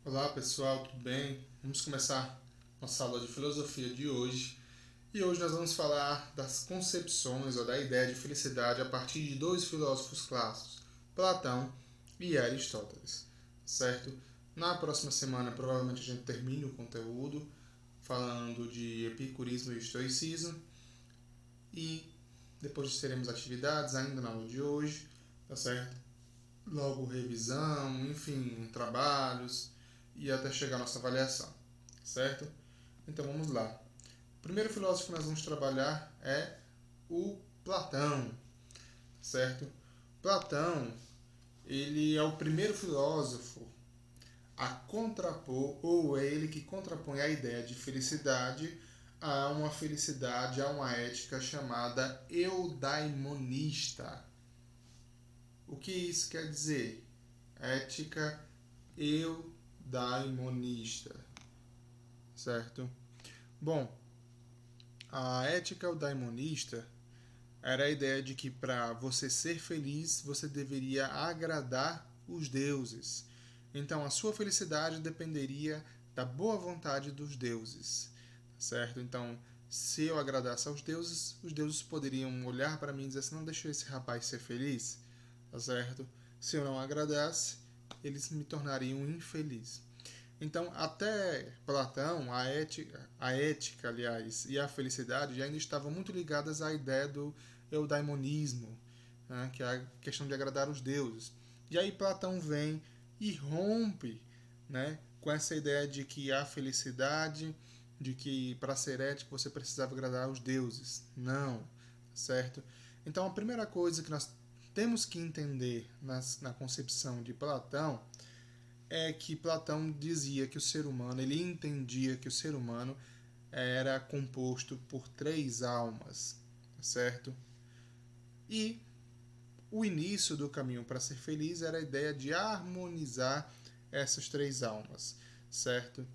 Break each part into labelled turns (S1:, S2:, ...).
S1: Olá pessoal, tudo bem? Vamos começar nossa aula de filosofia de hoje. E hoje nós vamos falar das concepções ou da ideia de felicidade a partir de dois filósofos clássicos, Platão e Aristóteles, certo? Na próxima semana provavelmente a gente termine o conteúdo falando de epicurismo e estoicismo e depois teremos atividades ainda na aula de hoje, tá certo? Logo revisão, enfim, trabalhos e até chegar à nossa avaliação, certo? Então vamos lá. O primeiro filósofo que nós vamos trabalhar é o Platão, certo? Platão, ele é o primeiro filósofo a contrapor, ou é ele que contrapõe a ideia de felicidade a uma ética chamada eudaimonista. O que isso quer dizer? Ética eudaimonista, certo? Bom, a ética eudaimonista era a ideia de que para você ser feliz, você deveria agradar os deuses. Então, a sua felicidade dependeria da boa vontade dos deuses, certo? Então, se eu agradasse aos deuses, os deuses poderiam olhar para mim e dizer assim: não deixou esse rapaz ser feliz, tá certo? Se eu não agradasse, eles me tornariam infeliz. Então, até Platão, a ética, aliás, e a felicidade ainda estavam muito ligadas à ideia do eudaimonismo, né, que é a questão de agradar os deuses. E aí Platão vem e rompe, né, com essa ideia de que a felicidade, de que para ser ético você precisava agradar os deuses. Não, certo? Então, a primeira coisa que nós temos que entender na concepção de Platão é que Platão dizia que o ser humano, ele entendia que o ser humano era composto por três almas, certo? E o início do caminho para ser feliz era a ideia de harmonizar essas três almas, certo?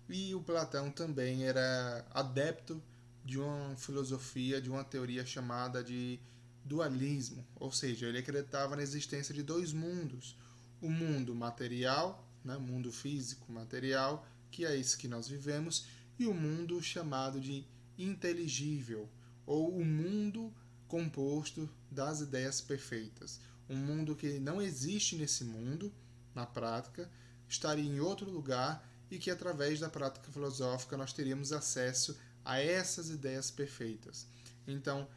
S1: E o Platão também era adepto de uma filosofia, de uma teoria chamada de dualismo, ou seja, ele acreditava na existência de dois mundos: o mundo material, né, mundo físico material, que é esse que nós vivemos, e o mundo chamado de inteligível, ou o mundo composto das ideias perfeitas. Um mundo que não existe nesse mundo, na prática, estaria em outro lugar e que através da prática filosófica nós teríamos acesso a essas ideias perfeitas. Então,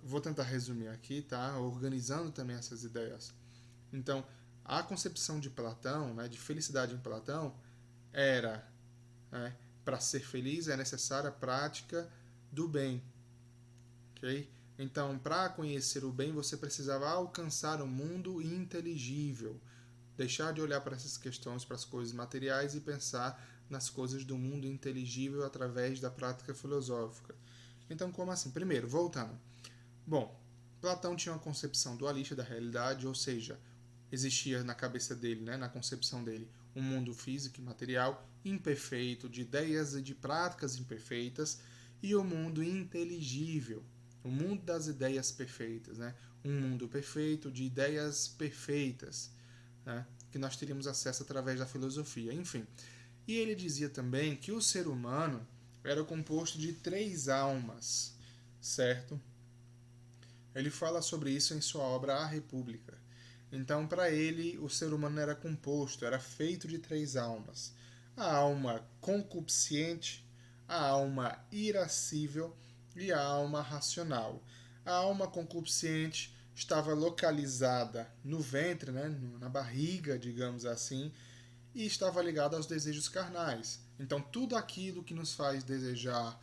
S1: vou tentar resumir aqui, tá? Organizando também essas ideias. Então, a concepção de Platão, né, de felicidade em Platão, era, né, para ser feliz é necessária a prática do bem, ok? Então, para conhecer o bem, você precisava alcançar o mundo inteligível, deixar de olhar para essas questões, para as coisas materiais e pensar nas coisas do mundo inteligível através da prática filosófica. Então, como assim? Primeiro, voltando. Bom, Platão tinha uma concepção dualista da realidade, ou seja, existia na cabeça dele, né, na concepção dele, um mundo físico e material imperfeito, de ideias e de práticas imperfeitas, e o mundo inteligível, o mundo das ideias perfeitas, né? Um mundo perfeito, de ideias perfeitas, né? Que nós teríamos acesso através da filosofia. Enfim, e ele dizia também que o ser humano era composto de três almas, certo? Ele fala sobre isso em sua obra A República. Então, para ele, o ser humano era composto, era feito de três almas: a alma concupiscente, a alma irascível e a alma racional. A alma concupiscente estava localizada no ventre, né, na barriga, digamos assim, e estava ligada aos desejos carnais. Então, tudo aquilo que nos faz desejar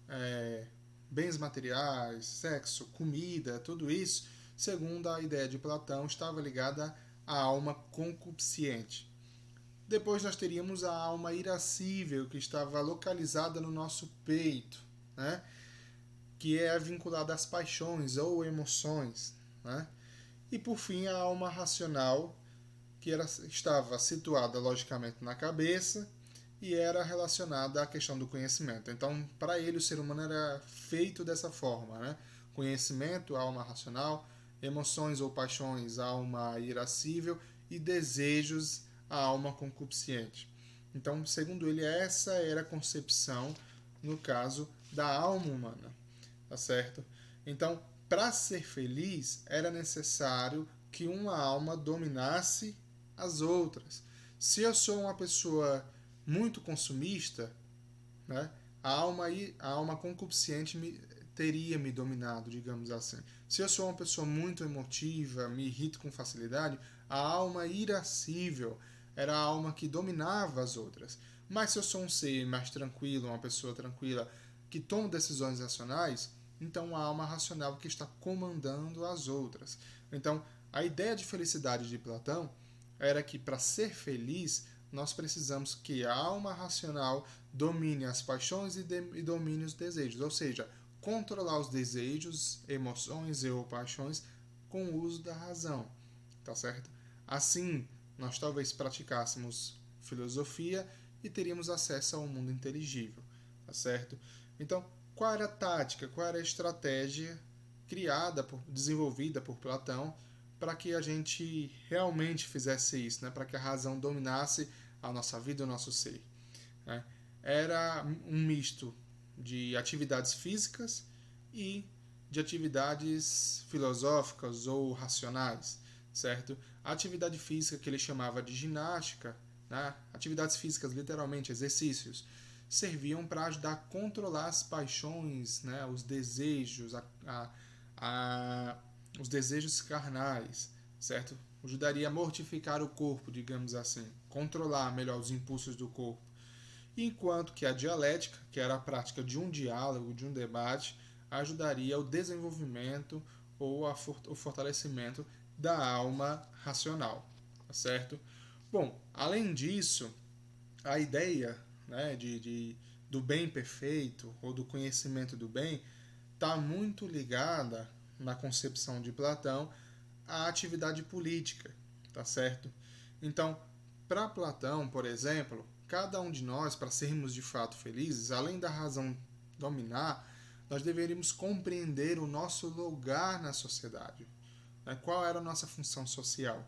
S1: é, bens materiais, sexo, comida, tudo isso, segundo a ideia de Platão, estava ligada à alma concupiscente. Depois nós teríamos a alma irascível, que estava localizada no nosso peito, né? Que é vinculada às paixões ou emoções. Né? E por fim a alma racional, que estava situada logicamente na cabeça e era relacionada à questão do conhecimento. Então, para ele, o ser humano era feito dessa forma, né? Conhecimento, alma racional; emoções ou paixões, alma irascível; e desejos, a alma concupiscente. Então, segundo ele, essa era a concepção, no caso, da alma humana, tá certo? Então, para ser feliz, era necessário que uma alma dominasse as outras. Se eu sou uma pessoa muito consumista, né, a alma concupiscente teria me dominado, digamos assim. Se eu sou uma pessoa muito emotiva, me irrito com facilidade, a alma irascível era a alma que dominava as outras. Mas se eu sou um ser mais tranquilo, uma pessoa tranquila, que toma decisões racionais, então a alma racional que está comandando as outras. Então, a ideia de felicidade de Platão era que para ser feliz, nós precisamos que a alma racional domine as paixões e domine os desejos, ou seja, controlar os desejos, emoções e ou paixões com o uso da razão, tá certo? Assim, nós talvez praticássemos filosofia e teríamos acesso ao mundo inteligível, tá certo? Então, qual era a tática, qual era a estratégia desenvolvida por Platão para que a gente realmente fizesse isso, né? Para que a razão dominasse a nossa vida, o nosso ser, né? Era um misto de atividades físicas e de atividades filosóficas ou racionais, certo? A atividade física que ele chamava de ginástica, né? Atividades físicas, literalmente, exercícios, serviam para ajudar a controlar as paixões, né? Os desejos, os desejos carnais, certo? Ajudaria a mortificar o corpo, digamos assim, controlar melhor os impulsos do corpo. Enquanto que a dialética, que era a prática de um diálogo, de um debate, ajudaria ao desenvolvimento ou o fortalecimento da alma racional, tá certo? Bom, além disso, a ideia, né, do bem perfeito ou do conhecimento do bem está muito ligada, na concepção de Platão, à atividade política, tá certo? Então, para Platão, por exemplo, cada um de nós, para sermos de fato felizes, além da razão dominar, nós deveríamos compreender o nosso lugar na sociedade, né? Qual era a nossa função social.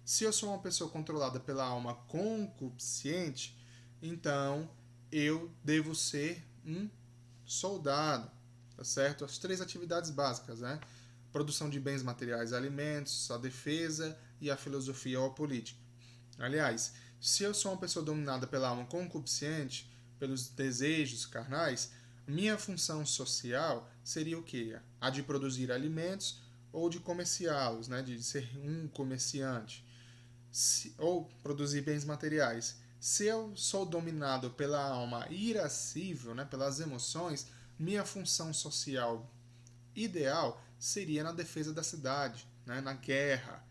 S1: Se eu sou uma pessoa controlada pela alma concupiscente, então eu devo ser um soldado, tá certo? As três atividades básicas, né? Produção de bens materiais e alimentos, a defesa e a filosofia ou a política. Aliás, se eu sou uma pessoa dominada pela alma concupiscente, pelos desejos carnais, minha função social seria o quê? A de produzir alimentos ou de comerciá-los, né? De ser um comerciante, ou produzir bens materiais. Se eu sou dominado pela alma irascível, né? Pelas emoções, minha função social ideal seria na defesa da cidade, né? Na guerra.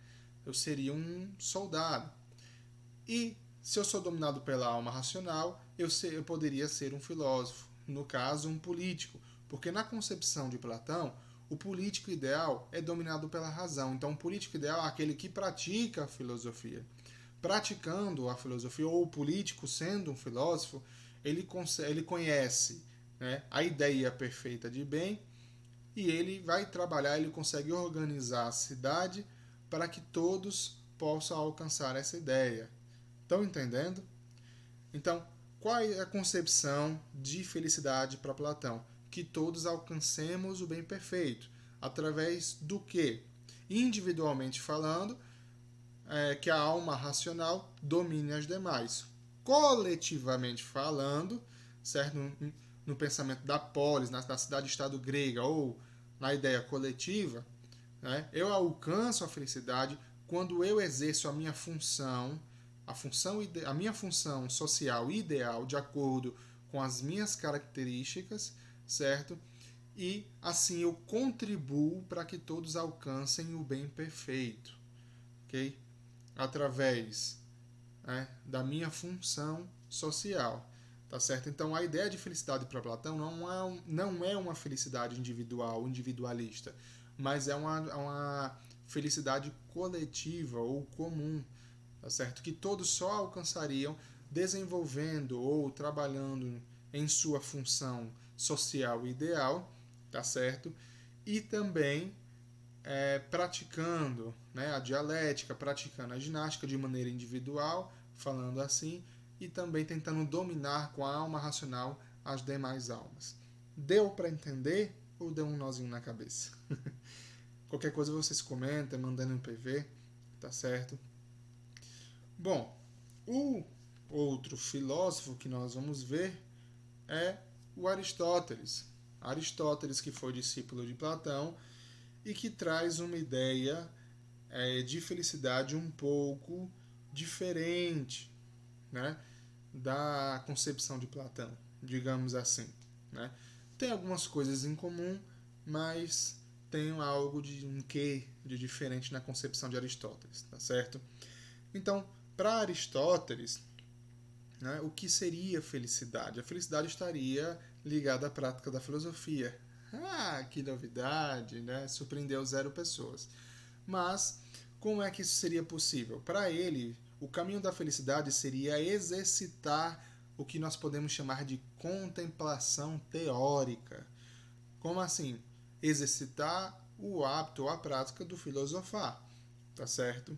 S1: Eu seria um soldado. E se eu sou dominado pela alma racional, eu poderia ser um filósofo, no caso, um político, porque na concepção de Platão, o político ideal é dominado pela razão. Então, o político ideal é aquele que pratica a filosofia. Praticando a filosofia, ou o político sendo um filósofo, ele conhece, né, a ideia perfeita de bem e ele vai trabalhar, ele consegue organizar a cidade para que todos possam alcançar essa ideia. Estão entendendo? Então, qual é a concepção de felicidade para Platão? Que todos alcancemos o bem perfeito. Através do quê? Individualmente falando, que a alma racional domine as demais. Coletivamente falando, certo? No pensamento da polis, da cidade-estado grega, ou na ideia coletiva, né? Eu alcanço a felicidade quando eu exerço a minha função social ideal de acordo com as minhas características, certo? E assim eu contribuo para que todos alcancem o bem perfeito, ok? Através, né, da minha função social, tá certo? Então a ideia de felicidade para Platão não é uma felicidade individual, individualista, mas é uma felicidade coletiva ou comum, tá certo? Que todos só alcançariam desenvolvendo ou trabalhando em sua função social ideal, tá certo? E também praticando, né, a dialética, praticando a ginástica de maneira individual, falando assim, e também tentando dominar com a alma racional as demais almas. Deu para entender ou deu um nozinho na cabeça? Qualquer coisa vocês comentam, mandando um PV, tá certo? Bom, o outro filósofo que nós vamos ver é o Aristóteles. Aristóteles, que foi discípulo de Platão e que traz uma ideia de felicidade um pouco diferente, né, da concepção de Platão, digamos assim, né? Tem algumas coisas em comum, mas tem algo de um quê de diferente na concepção de Aristóteles, tá certo? Então, para Aristóteles, né, o que seria felicidade? A felicidade estaria ligada à prática da filosofia. Ah, que novidade, né? Surpreendeu zero pessoas. Mas como é que isso seria possível? Para ele, o caminho da felicidade seria exercitar o que nós podemos chamar de contemplação teórica. Como assim? Exercitar o hábito ou a prática do filosofar, tá certo?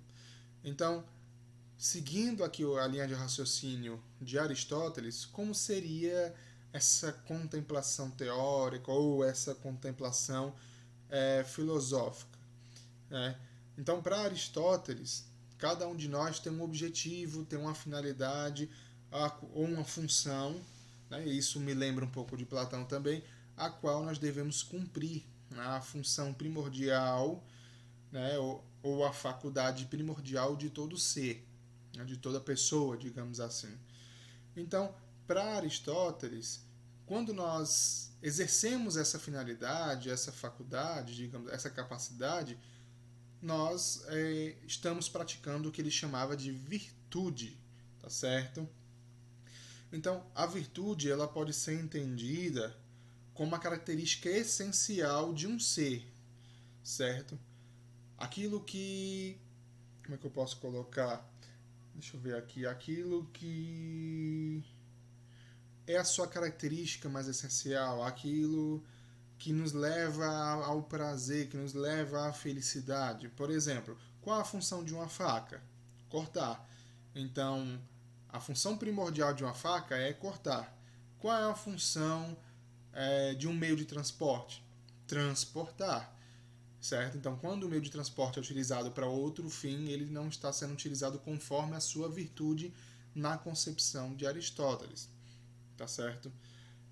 S1: Então, seguindo aqui a linha de raciocínio de Aristóteles, como seria essa contemplação teórica ou essa contemplação filosófica, né? Então, para Aristóteles, cada um de nós tem um objetivo, tem uma finalidade ou uma função, né? Isso me lembra um pouco de Platão também, a qual nós devemos cumprir, né? A função primordial, né? ou a faculdade primordial de todo ser, né? De toda pessoa, digamos assim. Então, para Aristóteles, quando nós exercemos essa finalidade, essa faculdade, digamos, essa capacidade, nós estamos praticando o que ele chamava de virtude, tá certo? Então, a virtude ela pode ser entendida como uma característica essencial de um ser, certo? Aquilo que... Como é que eu posso colocar? Deixa eu ver aqui. Aquilo que é a sua característica mais essencial, aquilo que nos leva ao prazer, que nos leva à felicidade. Por exemplo, qual a função de uma faca? Cortar. Então, a função primordial de uma faca é cortar. Qual é a função de um meio de transporte? Transportar. Certo? Então, quando o meio de transporte é utilizado para outro fim, ele não está sendo utilizado conforme a sua virtude na concepção de Aristóteles. Tá certo?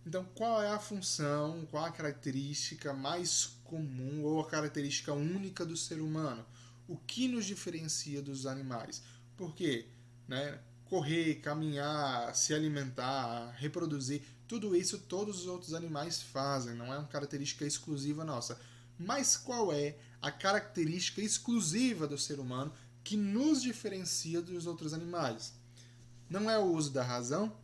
S1: Então, qual é a função, qual a característica mais comum ou a característica única do ser humano? O que nos diferencia dos animais? Por quê? Né? Correr, caminhar, se alimentar, reproduzir, tudo isso todos os outros animais fazem, não é uma característica exclusiva nossa. Mas qual é a característica exclusiva do ser humano que nos diferencia dos outros animais? Não é o uso da razão?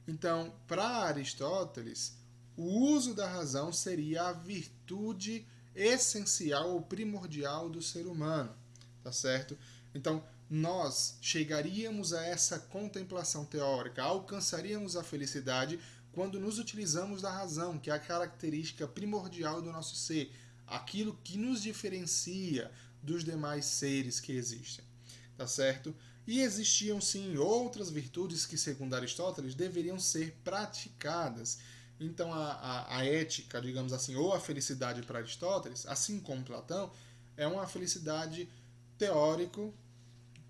S1: Então, para Aristóteles, o uso da razão seria a virtude essencial ou primordial do ser humano, tá certo? Então, nós chegaríamos a essa contemplação teórica, alcançaríamos a felicidade quando nos utilizamos da razão, que é a característica primordial do nosso ser, aquilo que nos diferencia dos demais seres que existem, tá certo? E existiam sim outras virtudes que, segundo Aristóteles, deveriam ser praticadas. Então a ética, digamos assim, ou a felicidade para Aristóteles, assim como Platão, é uma felicidade teórico.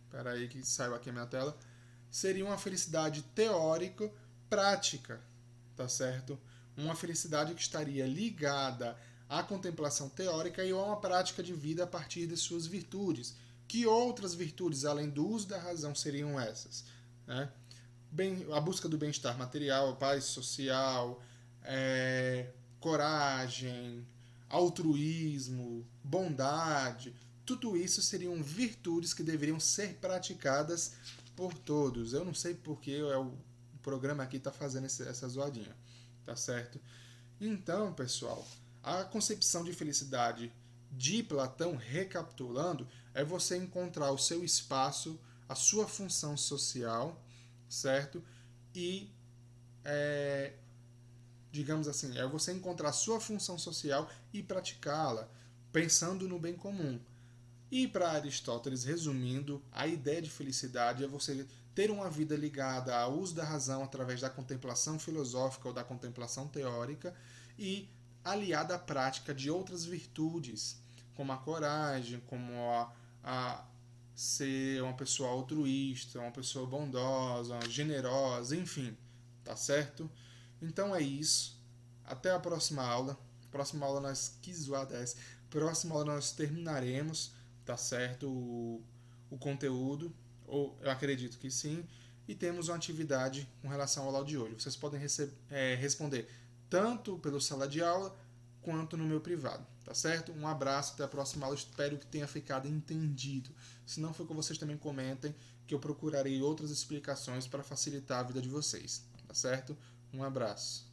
S1: Espera aí que saiu aqui a minha tela. Seria uma felicidade teórico-prática, tá certo? Uma felicidade que estaria ligada à contemplação teórica e a uma prática de vida a partir de suas virtudes. Que outras virtudes, além do uso da razão, seriam essas? Né? A busca do bem-estar material, paz social, coragem, altruísmo, bondade, tudo isso seriam virtudes que deveriam ser praticadas por todos. Eu não sei porque o programa aqui está fazendo essa zoadinha, tá certo? Então, pessoal, a concepção de felicidade de Platão, recapitulando, é você encontrar o seu espaço, a sua função social, certo? E, digamos assim, é você encontrar a sua função social e praticá-la, pensando no bem comum. E para Aristóteles, resumindo, a ideia de felicidade é você ter uma vida ligada ao uso da razão através da contemplação filosófica ou da contemplação teórica e aliada à prática de outras virtudes, como a coragem, como a ser uma pessoa altruísta, uma pessoa bondosa, generosa, enfim, tá certo? Então é isso. Até a próxima aula. Próxima aula nós que zoada é essa? Próxima aula nós terminaremos, tá certo? O conteúdo, ou eu acredito que sim, e temos uma atividade com relação ao aula de hoje. Vocês podem responder tanto pelo sala de aula quanto no meu privado, tá certo? Um abraço, até a próxima aula, espero que tenha ficado entendido. Se não for, que vocês também comentem, que eu procurarei outras explicações para facilitar a vida de vocês, tá certo? Um abraço.